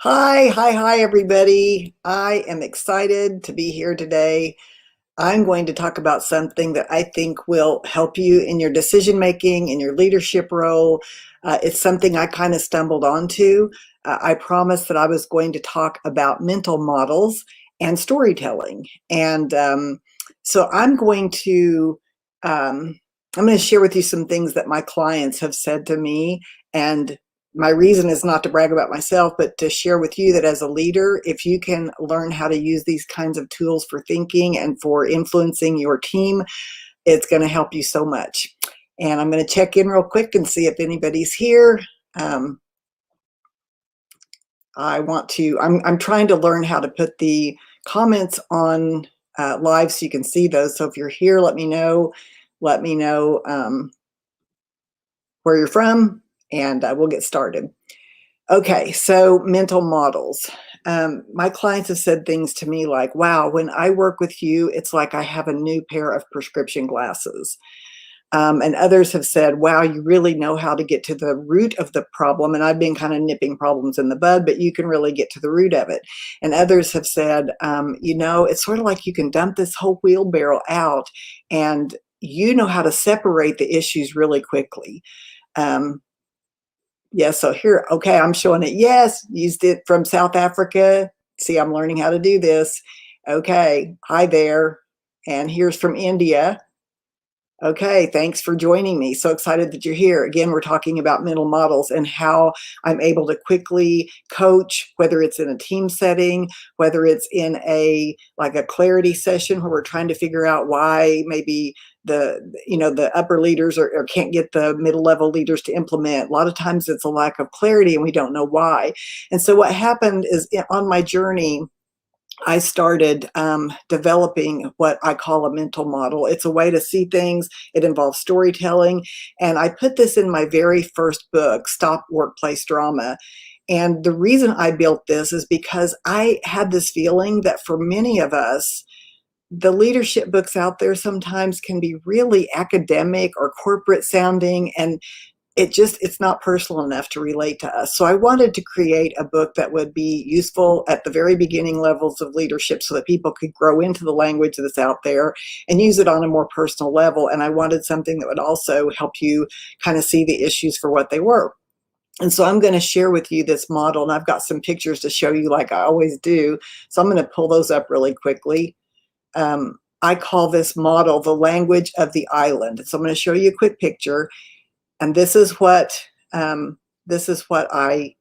Hi, everybody. I am excited to be here today. I'm going to talk about something that I think will help you in your decision making, in your leadership role. It's something I kind of stumbled onto. I promised that I was going to talk about mental models and storytelling. And so um, I'm going to share with you some things that my clients have said to me. And my reason is not to brag about myself, but to share with you that as a leader, if you can learn how to use these kinds of tools for thinking and for influencing your team, it's going to help you so much. And I'm going to check in real quick and see if anybody's here. Um, I'm trying to learn how to put the comments on live so you can see those. So if you're here, let me know. Let me know where you're from, and we'll get started. Okay, so mental models. My clients have said things to me like, wow, when I work with you, it's like I have a new pair of prescription glasses. And others have said, wow, you really know how to get to the root of the problem. And I've been kind of nipping problems in the bud, but you can really get to the root of it. And others have said, it's sort of like you can dump this whole wheelbarrow out and you know how to separate the issues really quickly. Yeah, so here, okay, I'm showing it. Yes, used it from South Africa. See, I'm learning how to do this. Okay, hi there. And here's from India. Okay, thanks for joining me. So excited that you're here. Again, we're talking about mental models and how I'm able to quickly coach, whether it's in a team setting, whether it's in a clarity session where we're trying to figure out why maybe the upper leaders or can't get the middle level leaders to implement. A lot of times it's a lack of clarity and we don't know why. And so what happened is on my journey, I started developing what I call a mental model. It's a way to see things. It involves storytelling. And I put this in my very first book, Stop Workplace Drama. And the reason I built this is because I had this feeling that for many of us, the leadership books out there sometimes can be really academic or corporate sounding, and it's not personal enough to relate to us. So I wanted to create a book that would be useful at the very beginning levels of leadership so that people could grow into the language that's out there and use it on a more personal level. And I wanted something that would also help you kind of see the issues for what they were. And so I'm going to share with you this model, and I've got some pictures to show you like I always do. So I'm going to pull those up really quickly. I call this model the language of the island. So I'm going to show you a quick picture. And this is what I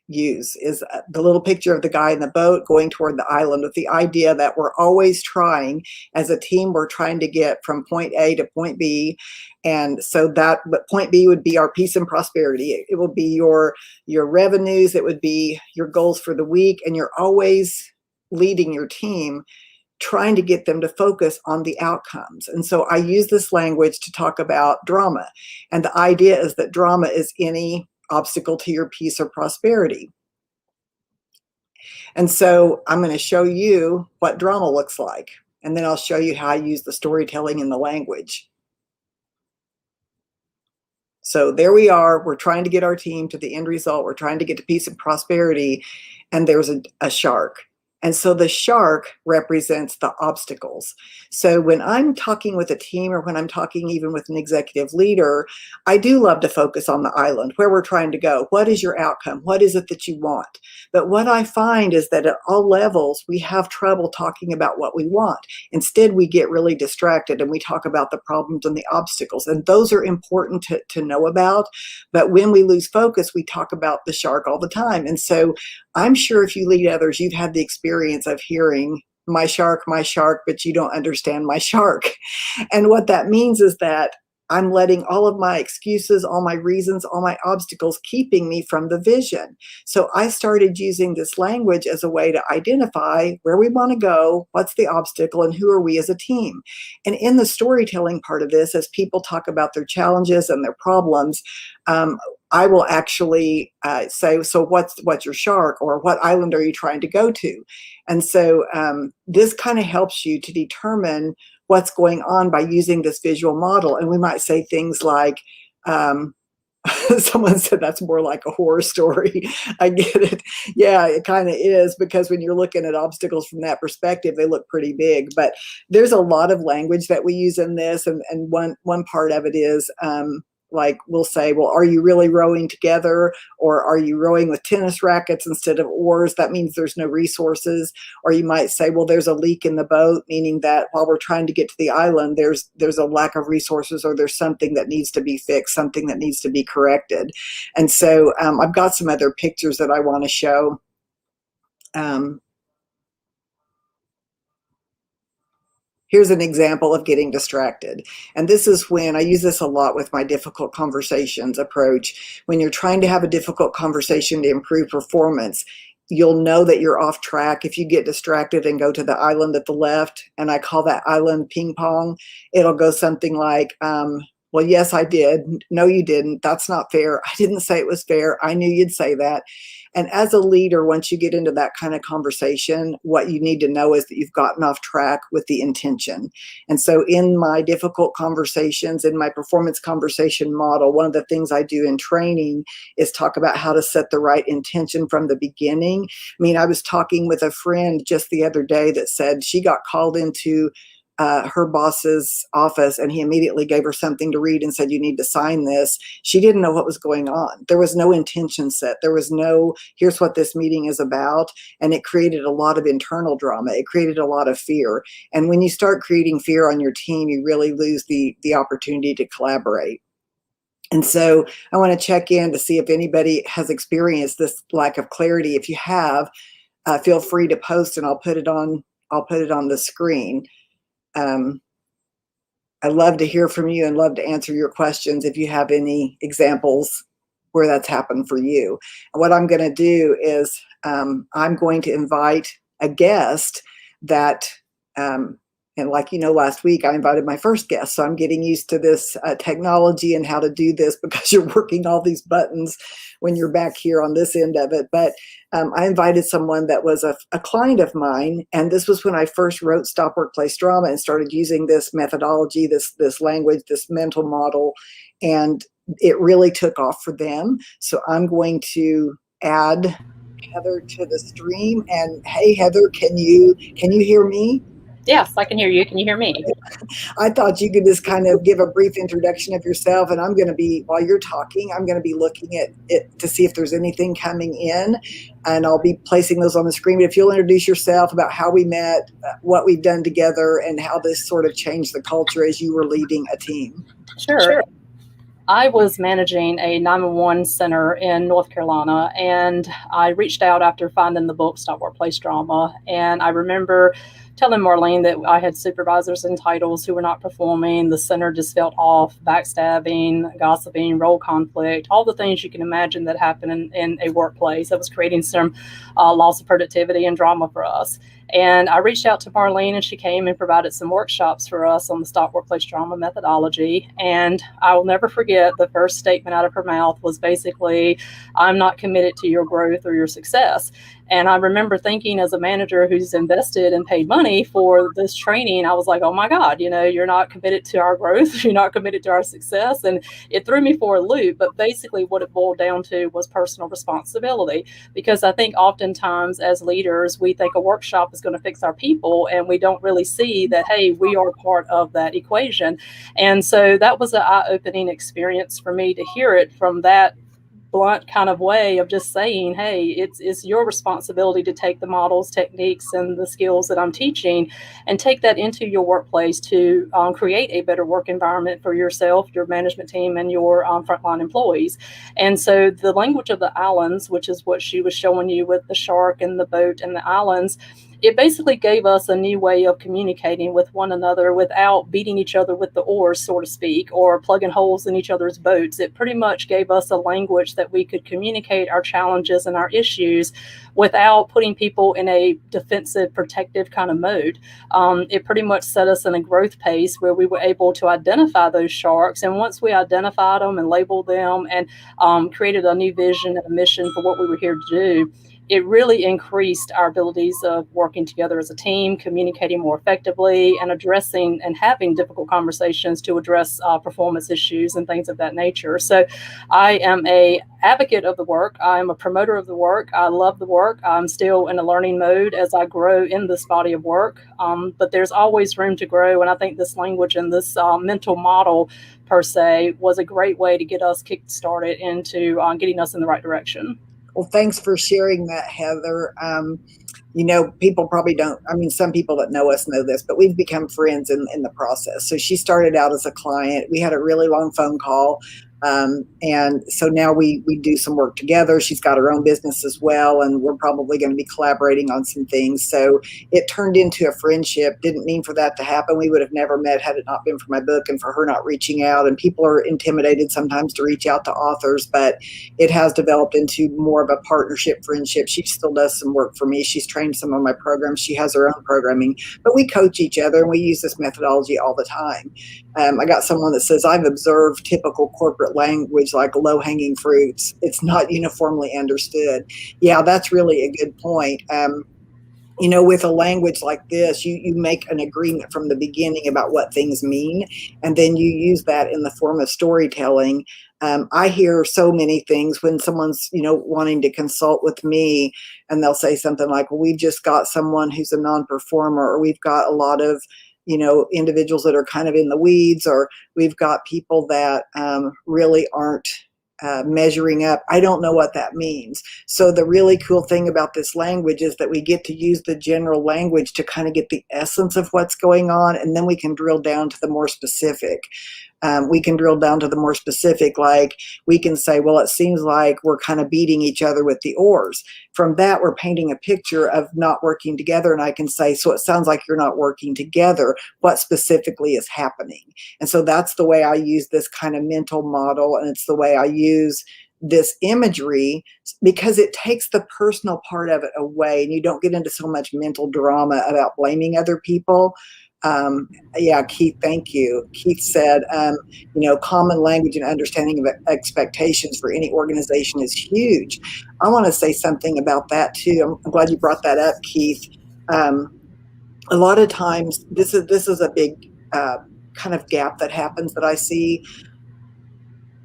use is the little picture of the guy in the boat going toward the island, with the idea that we're always trying as a team, we're trying to get from point A to point B. And so but point B would be our peace and prosperity. It will be your revenues. It would be your goals for the week. And you're always leading your team, trying to get them to focus on the outcomes. And so I use this language to talk about drama. And the idea is that drama is any obstacle to your peace or prosperity. And so I'm going to show you what drama looks like. And then I'll show you how I use the storytelling and the language. So there we are. We're trying to get our team to the end result. We're trying to get to peace and prosperity. And there's a shark. And so the shark represents the obstacles. So when I'm talking with a team or when I'm talking even with an executive leader, I do love to focus on the island, where we're trying to go. What is your outcome? What is it that you want? But what I find is that at all levels, we have trouble talking about what we want. Instead, we get really distracted and we talk about the problems and the obstacles. And those are important to know about. But when we lose focus, we talk about the shark all the time. And so I'm sure if you lead others, you've had the experience of hearing my shark, but you don't understand my shark. And what that means is that I'm letting all of my excuses, all my reasons, all my obstacles keeping me from the vision. So I started using this language as a way to identify where we want to go, what's the obstacle, and who are we as a team. And in the storytelling part of this, as people talk about their challenges and their problems, I will actually say, so what's your shark, or what island are you trying to go to? And so this kind of helps you to determine what's going on by using this visual model. And we might say things like, Someone said that's more like a horror story. I get it. Yeah, it kind of is, because when you're looking at obstacles from that perspective, they look pretty big. But there's a lot of language that we use in this, and one part of it is like we'll say, well, are you really rowing together, or are you rowing with tennis rackets instead of oars? That means there's no resources. Or you might say, well, there's a leak in the boat, meaning that while we're trying to get to the island, there's a lack of resources, or there's something that needs to be fixed, something that needs to be corrected. And so I've got some other pictures that I want to show. Here's an example of getting distracted. And this is when I use this a lot with my difficult conversations approach. When you're trying to have a difficult conversation to improve performance, you'll know that you're off track if you get distracted and go to the island at the left. And I call that island ping pong. It'll go something like, well, yes, I did. No, you didn't. That's not fair. I didn't say it was fair. I knew you'd say that. And as a leader, once you get into that kind of conversation, what you need to know is that you've gotten off track with the intention. And so in my difficult conversations, in my performance conversation model, one of the things I do in training is talk about how to set the right intention from the beginning. I mean, I was talking with a friend just the other day that said she got called into her boss's office, and he immediately gave her something to read and said, you need to sign this. She didn't know what was going on. There was no intention set. There was no, here's what this meeting is about. And it created a lot of internal drama. It created a lot of fear. And when you start creating fear on your team, you really lose the opportunity to collaborate. And so I want to check in to see if anybody has experienced this lack of clarity. If you have, feel free to post, and I'll put it on the screen. I love to hear from you and love to answer your questions if you have any examples where that's happened for you. And what I'm going to do is I'm going to invite a guest that, and like, last week I invited my first guest. So I'm getting used to this technology and how to do this, because you're working all these buttons when you're back here on this end of it. But I invited someone that was a client of mine. And this was when I first wrote Stop Workplace Drama and started using this methodology, this language, this mental model. And it really took off for them. So I'm going to add Heather to the stream. And hey, Heather, can you hear me? Yes, I can hear you. Can you hear me? I thought you could just kind of give a brief introduction of yourself, and I'm going to be, while you're talking, I'm going to be looking at it to see if there's anything coming in, and I'll be placing those on the screen. But if you'll introduce yourself, about how we met, what we've done together, and how this sort of changed the culture as you were leading a team. Sure. I was managing a 911 center in North Carolina, and I reached out after finding the book Stop Workplace Drama. And I remember telling Marlene that I had supervisors and titles who were not performing. The center just felt off, backstabbing, gossiping, role conflict, all the things you can imagine that happen in a workplace. That was creating some loss of productivity and drama for us. And I reached out to Marlene, and she came and provided some workshops for us on the Stop Workplace Drama methodology. And I will never forget, the first statement out of her mouth was basically, I'm not committed to your growth or your success. And I remember thinking, as a manager who's invested and paid money for this training, I was like, oh my God, you're not committed to our growth. You're not committed to our success. And it threw me for a loop. But basically what it boiled down to was personal responsibility. Because I think oftentimes as leaders, we think a workshop is going to fix our people, and we don't really see that, hey, we are part of that equation. And so that was an eye-opening experience for me to hear it from that blunt kind of way of just saying, hey, it's your responsibility to take the models, techniques, and the skills that I'm teaching and take that into your workplace to create a better work environment for yourself, your management team, and your frontline employees. And so the language of the islands, which is what she was showing you with the shark and the boat and the islands, it basically gave us a new way of communicating with one another without beating each other with the oars, so to speak, or plugging holes in each other's boats. It pretty much gave us a language that we could communicate our challenges and our issues without putting people in a defensive, protective kind of mode. It pretty much set us in a growth pace where we were able to identify those sharks. And once we identified them and labeled them and created a new vision and a mission for what we were here to do, it really increased our abilities of working together as a team, communicating more effectively, and addressing and having difficult conversations to address performance issues and things of that nature. So I am a advocate of the work. I'm a promoter of the work. I love the work. I'm still in a learning mode as I grow in this body of work, but there's always room to grow. And I think this language and this mental model per se was a great way to get us kick started into getting us in the right direction. Well, thanks for sharing that, Heather. People probably don't, I mean, some people that know us know this, but we've become friends in the process. So she started out as a client. We had a really long phone call. And so now we do some work together. She's got her own business as well, and we're probably going to be collaborating on some things. So it turned into a friendship. Didn't mean for that to happen. We would have never met had it not been for my book and for her not reaching out. And people are intimidated sometimes to reach out to authors, but it has developed into more of a partnership friendship. She still does some work for me. She's trained some of my programs. She has her own programming, but we coach each other and we use this methodology all the time. I got someone that says, I've observed typical corporate language like low-hanging fruits. It's not uniformly understood. Yeah, that's really a good point. With a language like this, you make an agreement from the beginning about what things mean, and then you use that in the form of storytelling. I hear so many things when someone's, wanting to consult with me, and they'll say something like, well, we've just got someone who's a non-performer, or we've got a lot of individuals that are kind of in the weeds, or we've got people that really aren't measuring up. I don't know what that means. So the really cool thing about this language is that we get to use the general language to kind of get the essence of what's going on, and then we can drill down to the more specific. Like we can say, well, it seems like we're kind of beating each other with the oars. From that, we're painting a picture of not working together. And I can say, so it sounds like you're not working together. What specifically is happening? And so that's the way I use this kind of mental model. And it's the way I use this imagery, because it takes the personal part of it away, and you don't get into so much mental drama about blaming other people. Yeah, Keith, thank you. Keith said, common language and understanding of expectations for any organization is huge. I want to say something about that too. I'm glad you brought that up, Keith. A lot of times, this is a big kind of gap that happens that I see.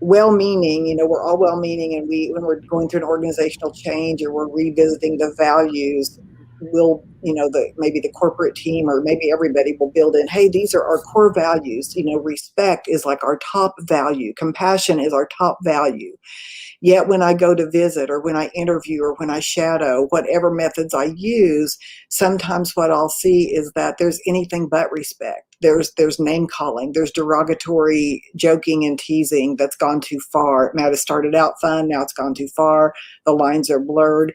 Well-meaning, we're all well-meaning, and when we're going through an organizational change or we're revisiting the values, maybe the corporate team or maybe everybody will build in, hey, these are our core values. Respect is like our top value. Compassion is our top value. Yet when I go to visit, or when I interview, or when I shadow, whatever methods I use, sometimes what I'll see is that there's anything but respect. There's name calling, there's derogatory joking and teasing that's gone too far. It might have started out fun, now it's gone too far. The lines are blurred.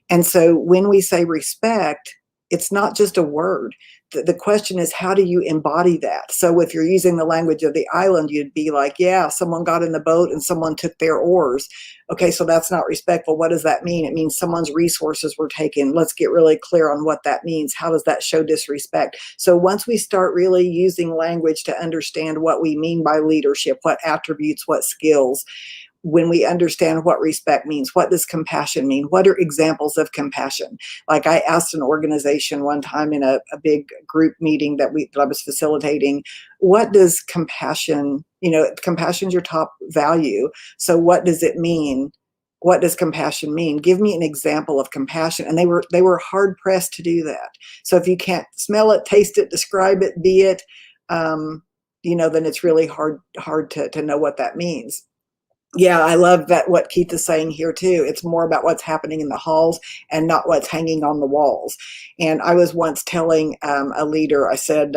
And so when we say respect, it's not just a word. The question is, how do you embody that? So if you're using the language of the island, you'd be like, yeah, someone got in the boat and someone took their oars. Okay, so that's not respectful. What does that mean? It means someone's resources were taken. Let's get really clear on what that means. How does that show disrespect? So once we start really using language to understand what we mean by leadership, what attributes, what skills, when we understand what respect means, what does compassion mean? What are examples of compassion? Like I asked an organization one time in a big group meeting that I was facilitating, what does compassion, compassion's your top value. So what does it mean? What does compassion mean? Give me an example of compassion. And they were hard pressed to do that. So if you can't smell it, taste it, describe it, be it, then it's really hard to know what that means. Yeah, I love that what Keith is saying here too. It's more about what's happening in the halls and not what's hanging on the walls. And I was once telling a leader, I said,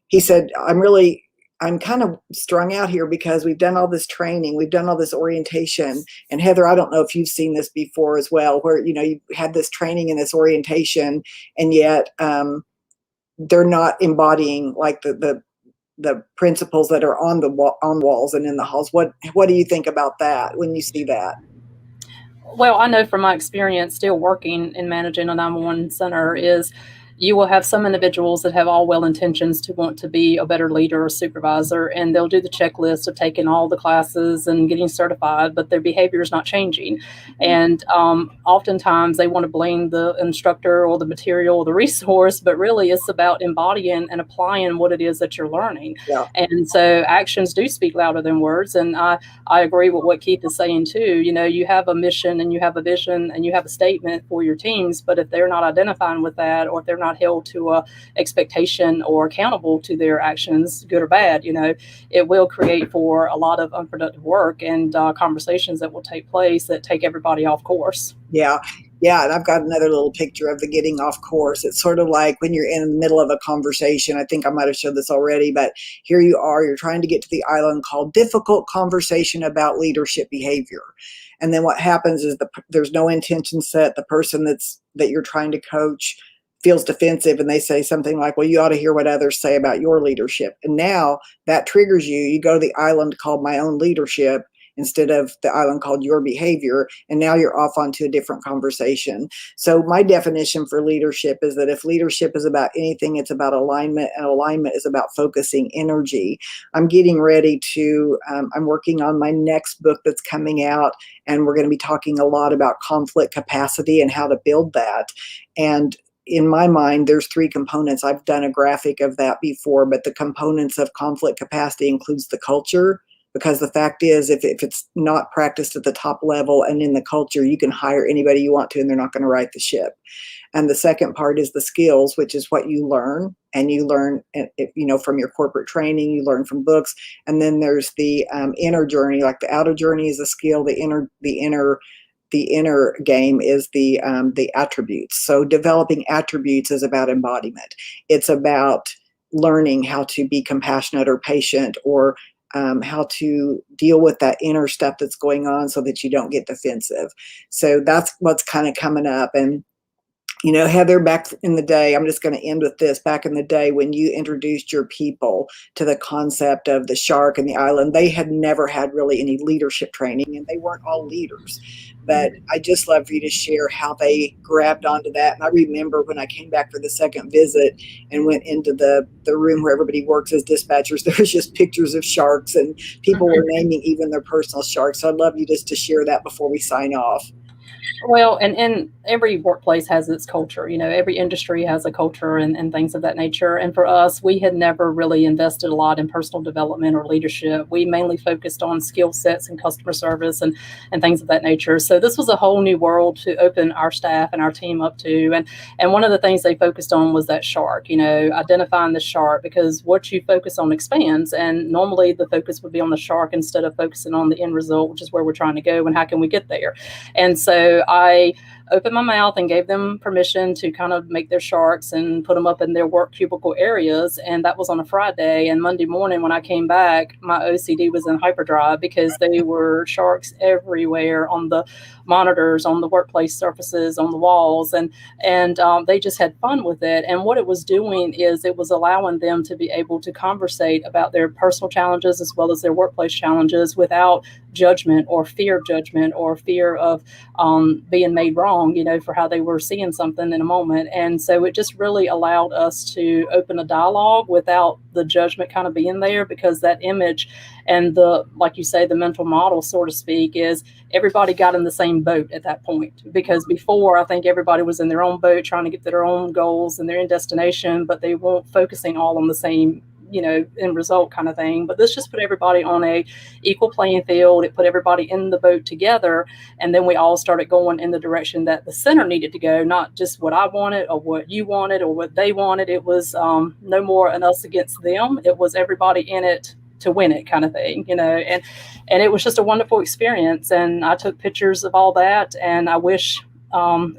he said, I'm kind of strung out here because we've done all this training, we've done all this orientation. And Heather, I don't know if you've seen this before as well, where, you had this training and this orientation, and yet they're not embodying like the principles that are on walls and in the halls. What do you think about that when you see that? Well, I know from my experience still working and managing a 911 center is, you will have some individuals that have all well intentions to want to be a better leader or supervisor, and they'll do the checklist of taking all the classes and getting certified, but their behavior is not changing. And oftentimes they want to blame the instructor or the material or the resource, but really it's about embodying and applying what it is that you're learning. Yeah. And so actions do speak louder than words. And I agree with what Keith is saying too. You know, you have a mission and you have a vision and you have a statement for your teams, but if they're not identifying with that, or if they're not held to a expectation or accountable to their actions, good or bad, you know, it will create for a lot of unproductive work and conversations that will take place that take everybody off course. Yeah. Yeah. And I've got another little picture of the getting off course. It's sort of like when you're in the middle of a conversation. I think I might have showed this already, but here you are, you're trying to get to the island called difficult conversation about leadership behavior. And then what happens is there's no intention set. The person that you're trying to coach feels defensive and they say something like, well, you ought to hear what others say about your leadership. And now that triggers you. You go to the island called my own leadership instead of the island called your behavior. And now you're off onto a different conversation. So my definition for leadership is that if leadership is about anything, it's about alignment, and alignment is about focusing energy. I'm getting ready to, I'm working on my next book that's coming out, and we're going to be talking a lot about conflict capacity and how to build that. And in my mind, there's three components. I've done a graphic of that before, but the components of conflict capacity includes the culture, because the fact is, if it's not practiced at the top level and in the culture, you can hire anybody you want to, and they're not going to right the ship. And the second part is the skills, which is what you learn, and you learn, you know, from your corporate training, you learn from books. And then there's the inner journey. Like the outer journey is a skill. The inner game is the attributes. So developing attributes is about embodiment. It's about learning how to be compassionate or patient, or how to deal with that inner stuff that's going on so that you don't get defensive. So that's what's kind of coming up. And you know, Heather, back in the day, I'm just going to end with this. Back in the day when you introduced your people to the concept of the shark and the island, they had never had really any leadership training, and they weren't all leaders. But I just love for you to share how they grabbed onto that. And I remember when I came back for the second visit and went into the room where everybody works as dispatchers, there was just pictures of sharks, and people were naming even their personal sharks. So I'd love you just to share that before we sign off. Well, and every workplace has its culture. You know, every industry has a culture and things of that nature. And for us, we had never really invested a lot in personal development or leadership. We mainly focused on skill sets and customer service and things of that nature. So this was a whole new world to open our staff and our team up to. And one of the things they focused on was that shark, you know, identifying the shark, because what you focus on expands. And normally the focus would be on the shark instead of focusing on the end result, which is where we're trying to go and how can we get there. And so I opened my mouth and gave them permission to kind of make their sharks and put them up in their work cubicle areas. And that was on a Friday. And Monday morning when I came back, my OCD was in hyperdrive because they were sharks everywhere on the monitors, on the workplace surfaces, on the walls. And they just had fun with it. And what it was doing is it was allowing them to be able to conversate about their personal challenges as well as their workplace challenges without judgment or fear of judgment or fear of being made wrong, you know, for how they were seeing something in a moment. And so it just really allowed us to open a dialogue without the judgment kind of being there, because that image and the, like you say, the mental model, so to speak, is everybody got in the same boat at that point. Because before, I think everybody was in their own boat trying to get to their own goals and their end destination, but they weren't focusing all on the same, you know, end result kind of thing. But this just put everybody on a equal playing field. It put everybody in the boat together. And then we all started going in the direction that the center needed to go, not just what I wanted or what you wanted or what they wanted. It was no more an us against them. It was everybody in it to win it kind of thing, you know, and it was just a wonderful experience. And I took pictures of all that. And I wish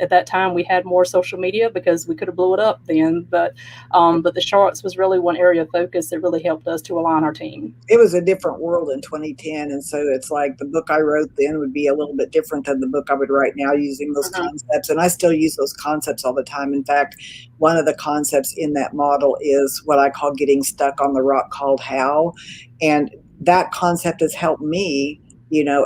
at that time we had more social media, because we could have blew it up then. But the Sharks was really one area of focus that really helped us to align our team. It was a different world in 2010. And so it's like the book I wrote then would be a little bit different than the book I would write now, using those concepts. And I still use those concepts all the time. In fact, one of the concepts in that model is what I call getting stuck on the rock called how. And that concept has helped me,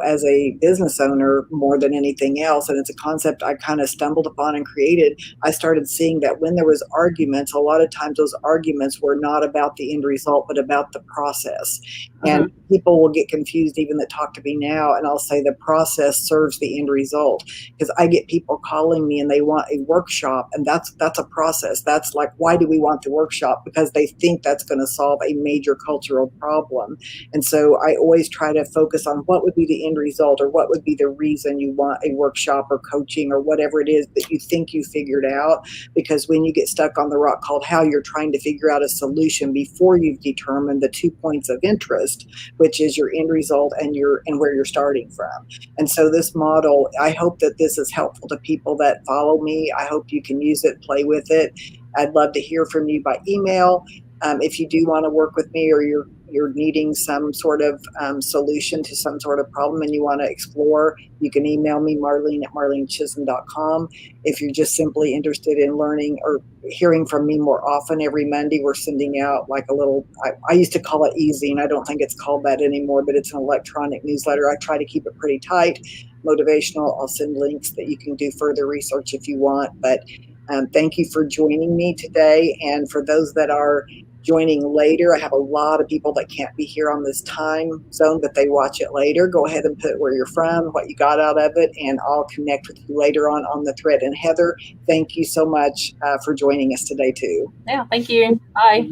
as a business owner more than anything else. And it's a concept I kind of stumbled upon and created. I started seeing that when there was arguments, a lot of times those arguments were not about the end result, but about the process. And people will get confused even that talk to me now, and I'll say the process serves the end result, because I get people calling me and they want a workshop, and that's a process. That's like, why do we want the workshop? Because they think that's going to solve a major cultural problem. And so I always try to focus on what would be the end result, or what would be the reason you want a workshop or coaching or whatever it is that you think you figured out. Because when you get stuck on the rock called how, you're trying to figure out a solution before you've determined the 2 points of interest, which is your end result and where you're starting from. And so this model, I hope that this is helpful to people that follow me. I hope you can use it, play with it. I'd love to hear from you by email. If you do want to work with me, or you're needing some sort of solution to some sort of problem and you want to explore, you can email me, Marlene@marlenechisholm.com. If you're just simply interested in learning or hearing from me more often, every Monday we're sending out like a little, I used to call it easy, and I don't think it's called that anymore, but it's an electronic newsletter. I try to keep it pretty tight, motivational. I'll send links that you can do further research if you want. But thank you for joining me today. And for those that are joining later, I have a lot of people that can't be here on this time zone, but they watch it later. Go ahead and put where you're from, what you got out of it, and I'll connect with you later on the thread. And Heather, thank you so much for joining us today too. Yeah, thank you. Bye.